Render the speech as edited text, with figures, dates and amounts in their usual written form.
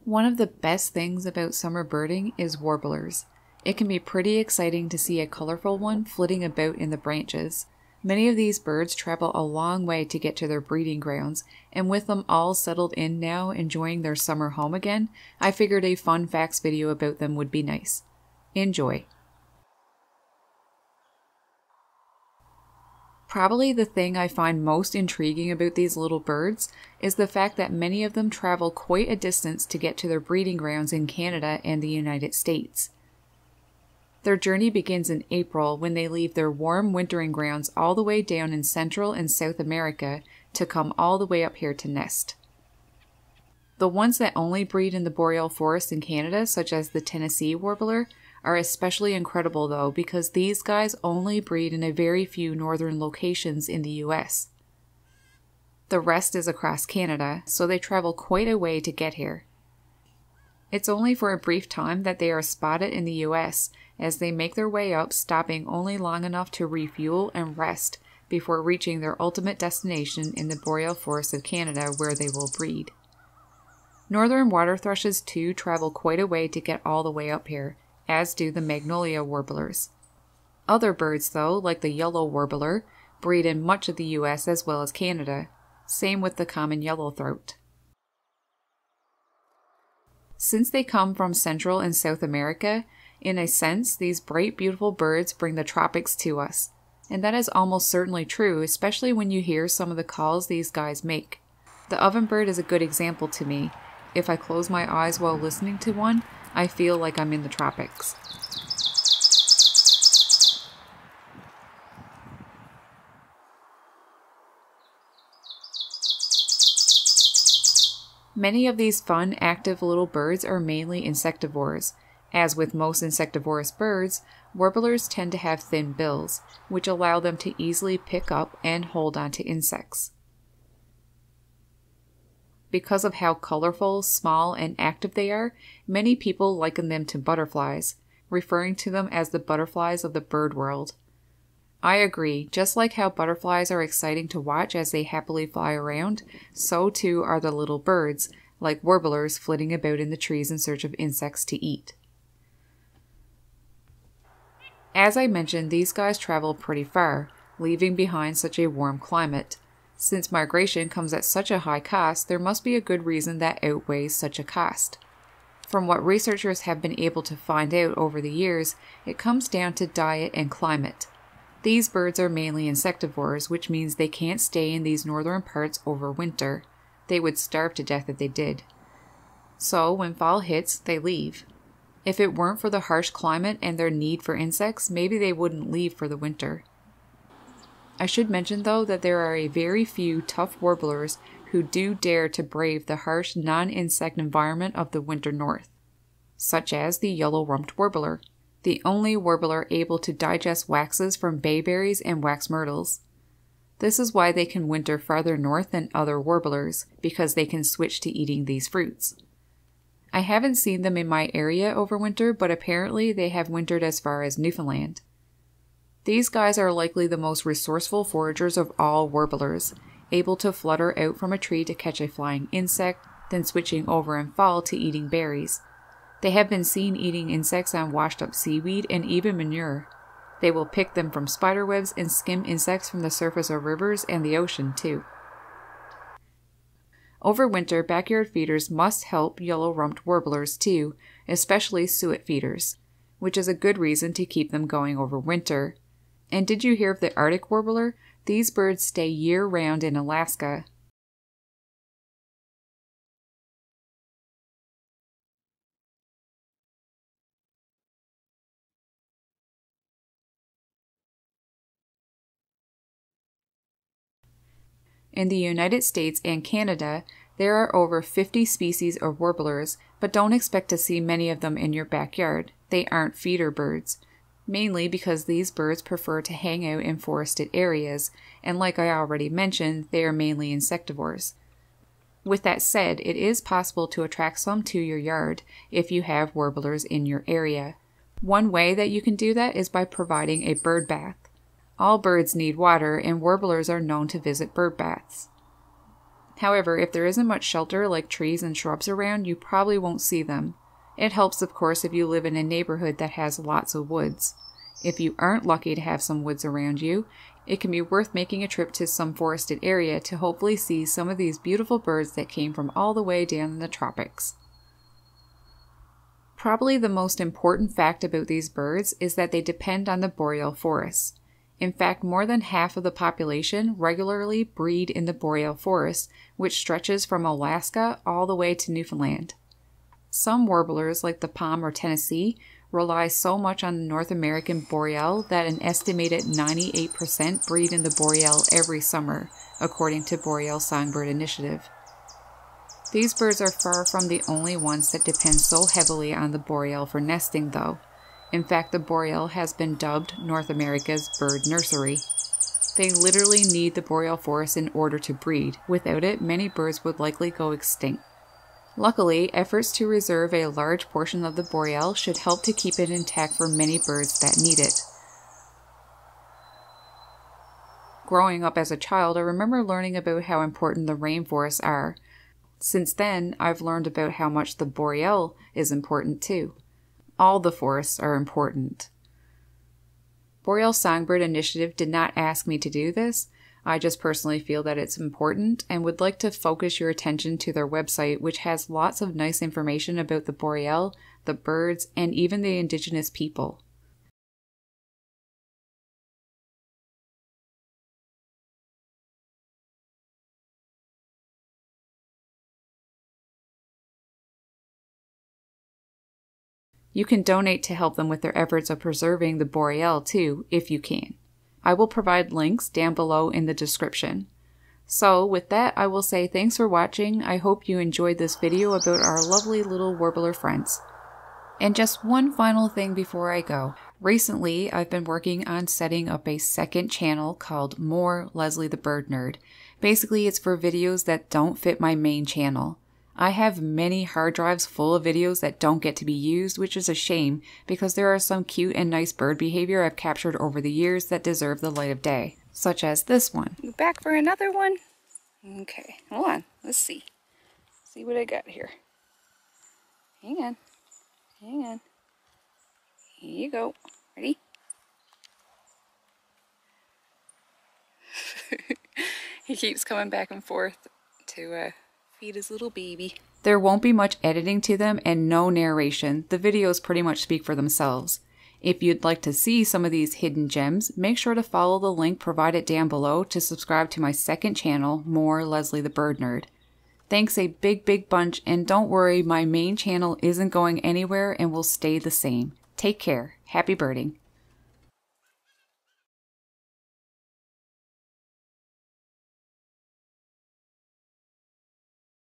One of the best things about summer birding is warblers. It can be pretty exciting to see a colorful one flitting about in the branches. Many of these birds travel a long way to get to their breeding grounds, and with them all settled in now enjoying their summer home again, I figured a fun facts video about them would be nice. Enjoy! Probably the thing I find most intriguing about these little birds is the fact that many of them travel quite a distance to get to their breeding grounds in Canada and the United States. Their journey begins in April when they leave their warm wintering grounds all the way down in Central and South America to come all the way up here to nest. The ones that only breed in the boreal forest in Canada, such as the Tennessee warbler, are especially incredible though because these guys only breed in a very few northern locations in the US. The rest is across Canada, so they travel quite a way to get here. It's only for a brief time that they are spotted in the US as they make their way up, stopping only long enough to refuel and rest before reaching their ultimate destination in the boreal forests of Canada where they will breed. Northern water thrushes too travel quite a way to get all the way up here, as do the magnolia warblers. Other birds though, like the yellow warbler, breed in much of the US as well as Canada. Same with the common yellowthroat. Since they come from Central and South America, in a sense, these bright, beautiful birds bring the tropics to us. And that is almost certainly true, especially when you hear some of the calls these guys make. The ovenbird is a good example to me. If I close my eyes while listening to one, I feel like I'm in the tropics. Many of these fun, active little birds are mainly insectivores. As with most insectivorous birds, warblers tend to have thin bills, which allow them to easily pick up and hold onto insects. Because of how colorful, small, and active they are, many people liken them to butterflies, referring to them as the butterflies of the bird world. I agree, just like how butterflies are exciting to watch as they happily fly around, so too are the little birds, like warblers flitting about in the trees in search of insects to eat. As I mentioned, these guys travel pretty far, leaving behind such a warm climate. Since migration comes at such a high cost, there must be a good reason that outweighs such a cost. From what researchers have been able to find out over the years, it comes down to diet and climate. These birds are mainly insectivores, which means they can't stay in these northern parts over winter. They would starve to death if they did. So when fall hits, they leave. If it weren't for the harsh climate and their need for insects, maybe they wouldn't leave for the winter. I should mention though that there are a very few tough warblers who do dare to brave the harsh non-insect environment of the winter north, such as the yellow-rumped warbler, the only warbler able to digest waxes from bayberries and wax myrtles. This is why they can winter farther north than other warblers, because they can switch to eating these fruits. I haven't seen them in my area over winter, but apparently they have wintered as far as Newfoundland. These guys are likely the most resourceful foragers of all warblers, able to flutter out from a tree to catch a flying insect, then switching over in fall to eating berries. They have been seen eating insects on washed up seaweed and even manure. They will pick them from spiderwebs and skim insects from the surface of rivers and the ocean too. Over winter, backyard feeders must help yellow-rumped warblers too, especially suet feeders, which is a good reason to keep them going over winter. And did you hear of the Arctic warbler? These birds stay year-round in Alaska. In the United States and Canada, there are over 50 species of warblers, but don't expect to see many of them in your backyard. They aren't feeder birds, mainly because these birds prefer to hang out in forested areas, and like I already mentioned, they are mainly insectivores. With that said, it is possible to attract some to your yard if you have warblers in your area. One way that you can do that is by providing a bird bath. All birds need water, and warblers are known to visit bird baths. However, if there isn't much shelter like trees and shrubs around, you probably won't see them. It helps, of course, if you live in a neighborhood that has lots of woods. If you aren't lucky to have some woods around you, it can be worth making a trip to some forested area to hopefully see some of these beautiful birds that came from all the way down in the tropics. Probably the most important fact about these birds is that they depend on the boreal forests. In fact, more than half of the population regularly breed in the boreal forest, which stretches from Alaska all the way to Newfoundland. Some warblers, like the palm or Tennessee, rely so much on the North American boreal that an estimated 98% breed in the boreal every summer, according to Boreal Songbird Initiative. These birds are far from the only ones that depend so heavily on the boreal for nesting, though. In fact, the boreal has been dubbed North America's bird nursery. They literally need the boreal forest in order to breed. Without it, many birds would likely go extinct. Luckily, efforts to reserve a large portion of the boreal should help to keep it intact for many birds that need it. Growing up as a child, I remember learning about how important the rainforests are. Since then, I've learned about how much the boreal is important too. All the forests are important. Boreal Songbird Initiative did not ask me to do this. I just personally feel that it's important and would like to focus your attention to their website, which has lots of nice information about the boreal, the birds, and even the indigenous people. You can donate to help them with their efforts of preserving the boreal too, if you can. I will provide links down below in the description. So with that, I will say thanks for watching. I hope you enjoyed this video about our lovely little warbler friends. And just one final thing before I go. Recently, I've been working on setting up a second channel called More Leslie the Bird Nerd. Basically, it's for videos that don't fit my main channel. I have many hard drives full of videos that don't get to be used, which is a shame because there are some cute and nice bird behavior I've captured over the years that deserve the light of day, such as this one. You back for another one? Okay, hold on, let's see. See what I got here. Hang on, hang on. Here you go. Ready? He keeps coming back and forth to feed his little baby. There won't be much editing to them and no narration. The videos pretty much speak for themselves. If you'd like to see some of these hidden gems, make sure to follow the link provided down below to subscribe to my second channel, More Leslie the Bird Nerd. Thanks a big bunch, and don't worry, my main channel isn't going anywhere and will stay the same. Take care. Happy birding.